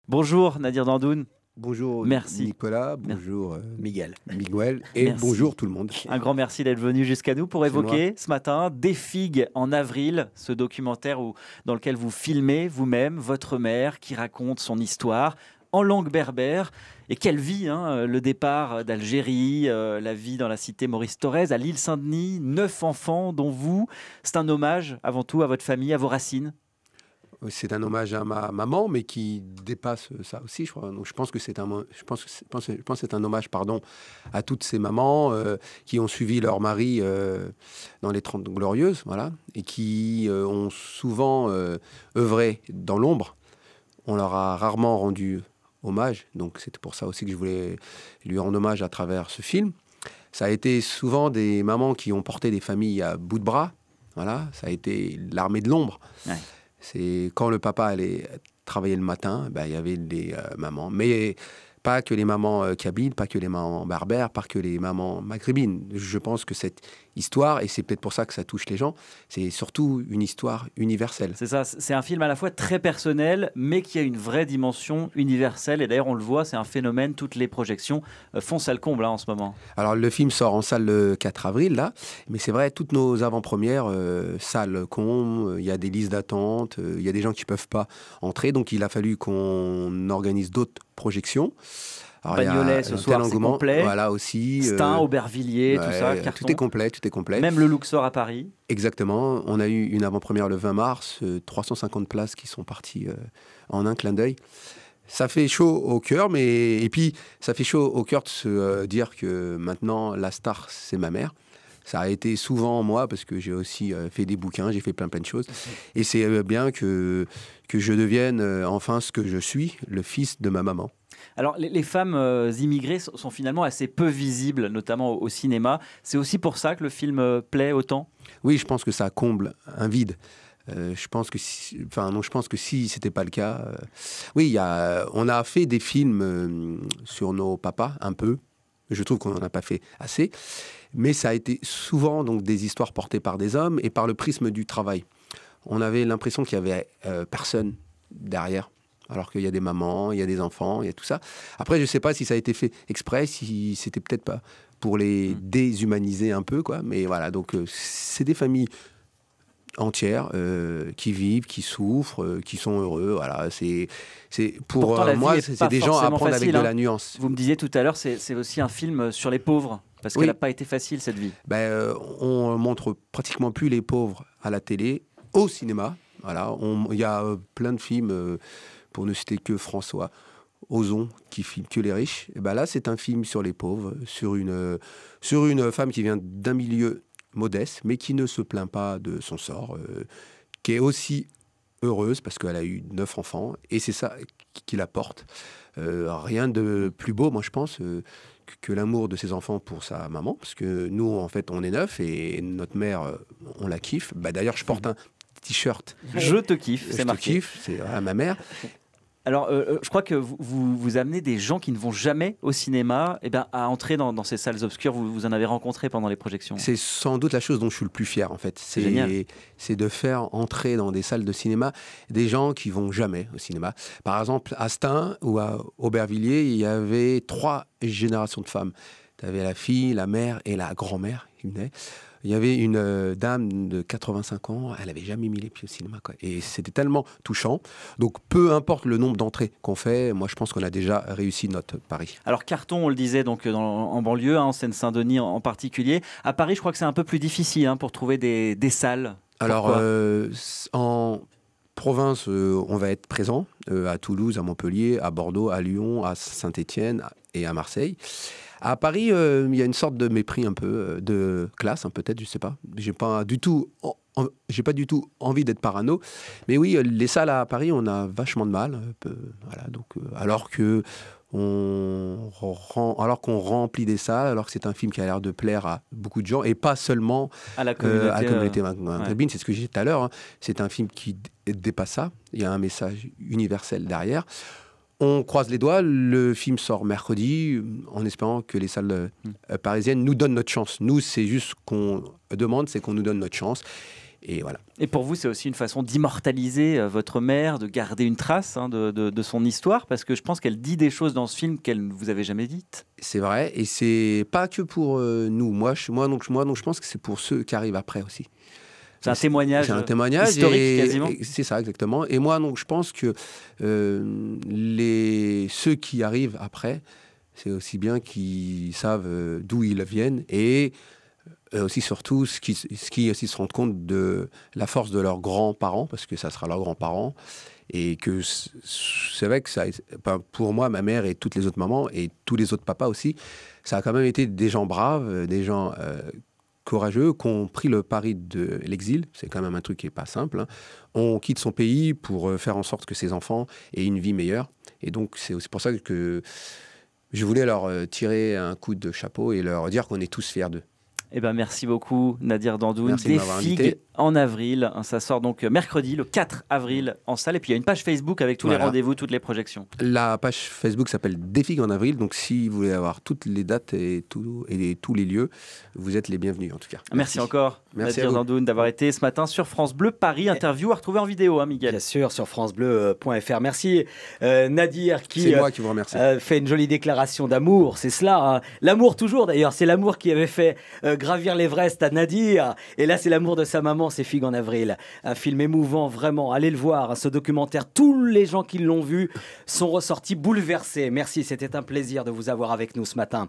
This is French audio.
Bonjour Nadir Dandoun. Bonjour Merci. Nicolas, bonjour Miguel. Miguel et Merci. bonjour tout le monde. Un grand merci d'être venu jusqu'à nous pour évoquer ce matin Des figues en avril, ce documentaire dans lequel vous filmez vous-même votre mère qui raconte son histoire en langue berbère. Et quelle vie, hein, le départ d'Algérie, la vie dans la cité Maurice Thorez, à l'île Saint-Denis, 9 enfants dont vous. C'est un hommage avant tout à votre famille, à vos racines. C'est un hommage à ma maman, mais qui dépasse ça aussi, je crois. Donc je pense que c'est un hommage, pardon, à toutes ces mamans qui ont suivi leur mari dans les 30 glorieuses, voilà, et qui ont souvent œuvré dans l'ombre. On leur a rarement rendu hommage, donc c'était pour ça aussi que je voulais lui rendre hommage à travers ce film. Ça a été souvent des mamans qui ont porté des familles à bout de bras, voilà. Ça a été l'armée de l'ombre. Ouais. C'est quand le papa allait travailler le matin, il y avait des mamans. Mais pas que les mamans kabyles, pas que les mamans berbères, pas que les mamans maghrébines. Je pense que cette histoire, et c'est peut-être pour ça que ça touche les gens, c'est surtout une histoire universelle. C'est ça, c'est un film à la fois très personnel, mais qui a une vraie dimension universelle. Et d'ailleurs, on le voit, c'est un phénomène, toutes les projections font salle comble en ce moment. Alors, le film sort en salle le 4 avril, là. Mais c'est vrai, toutes nos avant-premières, salles comble, il y a des listes d'attente, il y a des gens qui ne peuvent pas entrer. Donc, il a fallu qu'on organise d'autres projections. Bagnolet ce soir, c'est complet. Voilà, aussi. Stein, Aubervilliers, tout ça, Carton. Tout est complet, tout est complet. Même le Luxor à Paris. Exactement. On a eu une avant-première le 20 mars, 350 places qui sont parties en un clin d'œil. Ça fait chaud au cœur, et puis ça fait chaud au cœur de se dire que maintenant, la star, c'est ma mère. Ça a été souvent moi, parce que j'ai aussi fait des bouquins, j'ai fait plein de choses. Et c'est bien que je devienne enfin ce que je suis, le fils de ma maman. Alors, les femmes immigrées sont finalement assez peu visibles, notamment au cinéma. C'est aussi pour ça que le film plaît autant ? Oui, je pense que ça comble un vide. Je pense que si c'était pas le cas... Oui, on a fait des films sur nos papas, un peu. Je trouve qu'on n'en a pas fait assez. Mais ça a été souvent donc, des histoires portées par des hommes et par le prisme du travail. On avait l'impression qu'il n'y avait personne derrière. Alors qu'il y a des mamans, il y a des enfants, il y a tout ça. Après, je ne sais pas si ça a été fait exprès, si c'était peut-être pas pour les déshumaniser un peu, quoi. Mais voilà, donc c'est des familles entières qui vivent, qui souffrent, qui sont heureux. Voilà, pour moi, c'est des gens à prendre avec de la nuance. Vous me disiez tout à l'heure, c'est aussi un film sur les pauvres, parce qu'elle n'a pas été facile, cette vie. On montre pratiquement plus les pauvres à la télé, au cinéma. Voilà, il y a plein de films... pour ne citer que François Ozon, qui filme que les riches. Et là, c'est un film sur les pauvres, sur une femme qui vient d'un milieu modeste, mais qui ne se plaint pas de son sort, qui est aussi heureuse, parce qu'elle a eu 9 enfants, et c'est ça qui la porte. Rien de plus beau, moi, je pense, que l'amour de ses enfants pour sa maman, parce que nous, en fait, on est 9, et notre mère, on la kiffe. D'ailleurs, je porte un t-shirt. Je te kiffe, c'est marqué. Je te kiffe, c'est ma mère. Alors, je crois que vous amenez des gens qui ne vont jamais au cinéma à entrer dans ces salles obscures. Vous en avez rencontré pendant les projections. C'est sans doute la chose dont je suis le plus fier, en fait. C'est génial. C'est de faire entrer dans des salles de cinéma des gens qui vont jamais au cinéma. Par exemple, à Stein ou à Aubervilliers, il y avait 3 générations de femmes. Tu avais la fille, la mère et la grand-mère qui venaient. Il y avait une dame de 85 ans, elle n'avait jamais mis les pieds au cinéma, quoi. Et c'était tellement touchant. Donc, peu importe le nombre d'entrées qu'on fait, moi, je pense qu'on a déjà réussi notre pari. Alors, Carton, on le disait, donc, en banlieue, en Seine-Saint-Denis en particulier. À Paris, je crois que c'est un peu plus difficile pour trouver des salles. Alors, en province, on va être présent à Toulouse, à Montpellier, à Bordeaux, à Lyon, à Saint-Étienne et à Marseille. À Paris, il y a une sorte de mépris un peu, de classe, peut-être, je sais pas. J'ai pas du tout envie d'être parano. Mais oui, les salles à Paris, on a vachement de mal. Voilà, donc, alors qu'on remplit des salles, alors que c'est un film qui a l'air de plaire à beaucoup de gens, et pas seulement à la communauté maghrébine, c'est ce que j'ai dit tout à l'heure. C'est un film qui dépasse ça. Il y a un message universel derrière. On croise les doigts, le film sort mercredi, en espérant que les salles parisiennes nous donnent notre chance. Nous, c'est juste ce qu'on demande, c'est qu'on nous donne notre chance. Et voilà. Et pour vous, c'est aussi une façon d'immortaliser votre mère, de garder une trace de son histoire, parce que je pense qu'elle dit des choses dans ce film qu'elle ne vous avait jamais dites. C'est vrai, et c'est pas que pour nous. Moi, je pense que c'est pour ceux qui arrivent après aussi. C'est un témoignage, historique quasiment. C'est ça, exactement. Et moi, donc, je pense que ceux qui arrivent après, c'est aussi bien qu'ils savent d'où ils viennent et aussi surtout ce qui aussi se rendent compte de la force de leurs grands-parents, parce que ça sera leurs grands-parents. Et que c'est vrai que ça, pour moi, ma mère et toutes les autres mamans et tous les autres papas aussi, ça a quand même été des gens braves, des gens courageux, qui ont pris le pari de l'exil. C'est quand même un truc qui n'est pas simple. Hein. On quitte son pays pour faire en sorte que ses enfants aient une vie meilleure. Et donc, c'est aussi pour ça que je voulais leur tirer un coup de chapeau et leur dire qu'on est tous fiers d'eux. Eh ben, merci beaucoup Nadir Dandoun. Merci de m'avoir invité. En avril, ça sort donc mercredi, le 4 avril en salle. Et puis il y a une page Facebook avec tous les rendez-vous, toutes les projections. La page Facebook s'appelle Des Figues en avril. Donc si vous voulez avoir toutes les dates et tous les lieux, vous êtes les bienvenus en tout cas. Merci encore Nadir Dandoun d'avoir été ce matin sur France Bleu Paris. Interview à retrouver en vidéo, hein, Miguel. Bien sûr, sur francebleu.fr. Merci Nadir c'est moi qui vous remercie. Fait une jolie déclaration d'amour. C'est cela, hein. L'amour toujours d'ailleurs. C'est l'amour qui avait fait gravir l'Everest à Nadir. Et là, c'est l'amour de sa maman, Ces Figues en avril. Un film émouvant, vraiment. Allez le voir, ce documentaire. Tous les gens qui l'ont vu sont ressortis bouleversés. Merci, c'était un plaisir de vous avoir avec nous ce matin.